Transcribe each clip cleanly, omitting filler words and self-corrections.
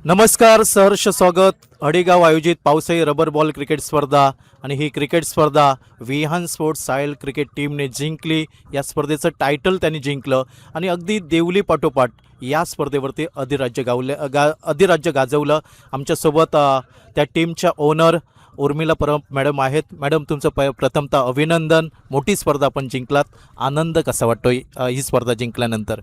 नमस्कार, सहर्ष स्वागत. अडेगाव आयोजित पावसाळी रबर बॉल क्रिकेट स्पर्धा आणि ही क्रिकेट स्पर्धा विहान स्पोर्ट्स सायल क्रिकेट टीमने जिंकली. या स्पर्धेचं टायटल त्यांनी जिंकलं आणि अगदी देवली पाठोपाठ या स्पर्धेवरती अधिराज्य गाजवलं. आमच्यासोबत त्या टीमच्या ओनर उर्मिला परब मॅडम आहेत. मॅडम, तुमचं प्रथमतः अभिनंदन. मोठी स्पर्धा आपण जिंकलात. आनंद कसा वाटतो ही स्पर्धा जिंकल्यानंतर?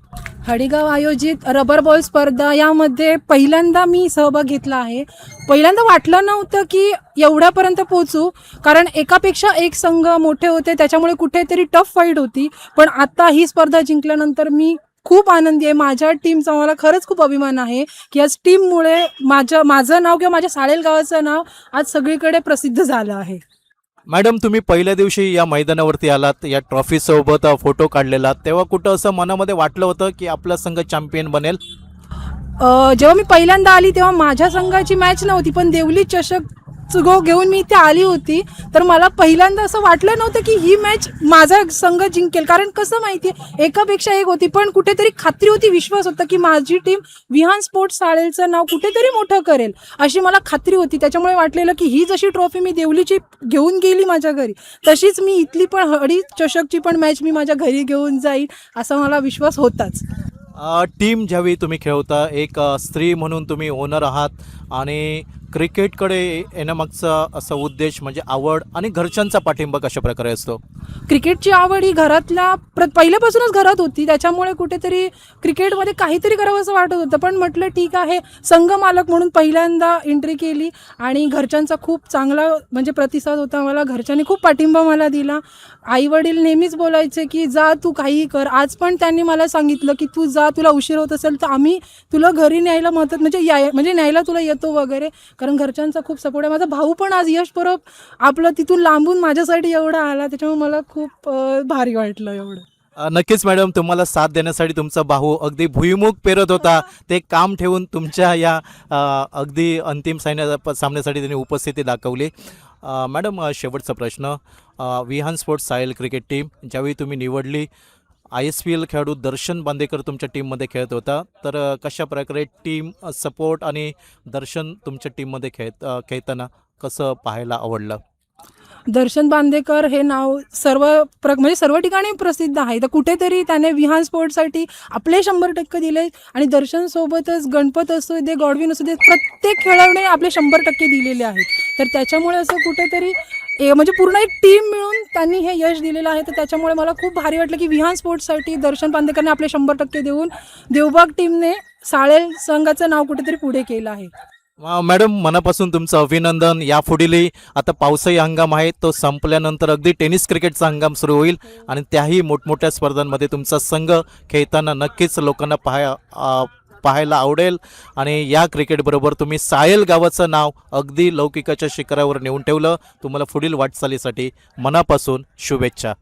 हडेगाव आयोजित रबर बॉल स्पर्धा यामध्ये पहिल्यांदा मी सहभाग घेतला आहे. पहिल्यांदा वाटलं नव्हतं की एवढ्यापर्यंत पोहोचू, कारण एकापेक्षा एक संघ मोठे होते, त्याच्यामुळे कुठेतरी टफ फाईट होती. पण आता ही स्पर्धा जिंकल्यानंतर मी खूप आनंदी आहे. माझ्या टीमचा मला खरंच खूप अभिमान आहे की आज टीममुळे माझं नाव किंवा माझ्या साळेल गावाचं नाव आज सगळीकडे प्रसिद्ध झालं आहे. मॅडम, तुम्ही पहिल्या दिवशी या मैदानावरती आलात, या ट्रॉफीसोबत फोटो काढलेला, तेव्हा कुठं असं मनामध्ये वाटलं होतं की आपला संघ चॅम्पियन बनेल? जेव्हा मी पहिल्यांदा आली तेव्हा माझ्या संघाची मॅच नव्हती, पण देवली चषक घेऊन मी इथे आली होती. तर मला पहिल्यांदा असं वाटलं नव्हतं की ही मॅच माझा संघ जिंकेल, कारण कसं माहिती आहे एकापेक्षा एक होती, पण कुठेतरी खात्री होती, विश्वास होता की माझी टीम विहान स्पोर्ट्स साळेलचं नाव कुठेतरी मोठं करेल अशी मला खात्री होती. त्याच्यामुळे वाटलेलं की ही जशी ट्रॉफी मी देवलीची घेऊन गेली माझ्या घरी, तशीच मी इथली पण हडी चषकची पण मॅच मी माझ्या घरी घेऊन जाईल असा मला विश्वास होताच. टीम ज्यावेळी तुम्ही खेळता, एक स्त्री म्हणून तुम्ही ओनर आहात आणि क्रिकेटकडे येण्यामागचा असा उद्देश म्हणजे आवड आणि घरच्यांचा पाठिंबा कशा प्रकारे असतो? क्रिकेटची आवड ही घरातल्या पहिल्यापासूनच घरात होती, त्याच्यामुळे कुठेतरी क्रिकेटमध्ये काहीतरी करावं असं वाटत होतं. पण म्हटलं ठीक आहे, संघ मालक म्हणून पहिल्यांदा एंट्री केली आणि घरच्यांचा खूप चांगला म्हणजे प्रतिसाद होता. मला घरच्यांनी खूप पाठिंबा मला दिला. आई वडील नेहमीच बोलायचे की जा तू काही कर. आज पण त्यांनी मला सांगितलं की तू जा, तुला उशीर होत असेल तर आम्ही तुला घरी न्यायला मदत म्हणजे न्यायला तुला येतो वगैरे, कारण घरच्यांचा खूप सपोर्ट आहे. माझा भाऊ पण आज यश परब आपलं तिथून लांबून माझ्यासाठी एवढा आला, त्याच्यामुळे मला खूप भारी वाटलं एवढं. नक्कीच मॅडम, तुम्हाला साथ देण्यासाठी तुमचा भाऊ अगदी भुईमुख पेरत होता. ते काम ठेवून तुमच्या या अगदी अंतिम सामन्यासाठी त्यांनी उपस्थिती दाखवली. मॅडम, शेवटचा प्रश्न, विहान स्पोर्ट्स सायल क्रिकेट टीम ज्यावेळी तुम्ही निवडली, ISPL खेळाडू दर्शन बांदेकर तुमच्या टीममध्ये खेळत होता, तर कशा प्रकारे टीम सपोर्ट आणि दर्शन तुमच्या टीममध्ये खेळताना कसं पाहायला आवडलं? दर्शन बांदेकर हे नाव म्हणजे सर्व ठिकाणी प्रसिद्ध आहे. तर कुठेतरी त्याने विहान स्पोर्ट्ससाठी आपले 100% दिले आणि दर्शनसोबतच गणपत असू दे, गॉडविन असू दे, प्रत्येक खेळाडूने आपले 100% दिलेले आहेत. तर त्याच्यामुळे असं कुठेतरी म्हणजे पूर्ण एक टीम मिळून त्यांनी हे यश दिलेलं आहे. तर त्याच्यामुळे मला खूप भारी वाटलं की विहान स्पोर्ट्ससाठी दर्शन बांदेकरने आपले 100% देऊन देवबाग टीमने साळेल संघाचं नाव कुठेतरी पुढे केलं आहे. मॅडम, मनापासून तुमचं अभिनंदन. यापुढील आता पावसाळी हंगाम आहे, तो संपल्यानंतर अगदी टेनिस क्रिकेटचा हंगाम सुरू होईल आणि त्याही मोठमोठ्या स्पर्धांमध्ये तुमचा संघ खेळताना नक्कीच लोकांना पाहायला आवडेल. आणि या क्रिकेटबरोबर तुम्ही सायल गावाचं नाव अगदी लौकिकाच्या शिखरावर नेऊन ठेवलं. तुम्हाला पुढील वाटचालीसाठी मनापासून शुभेच्छा.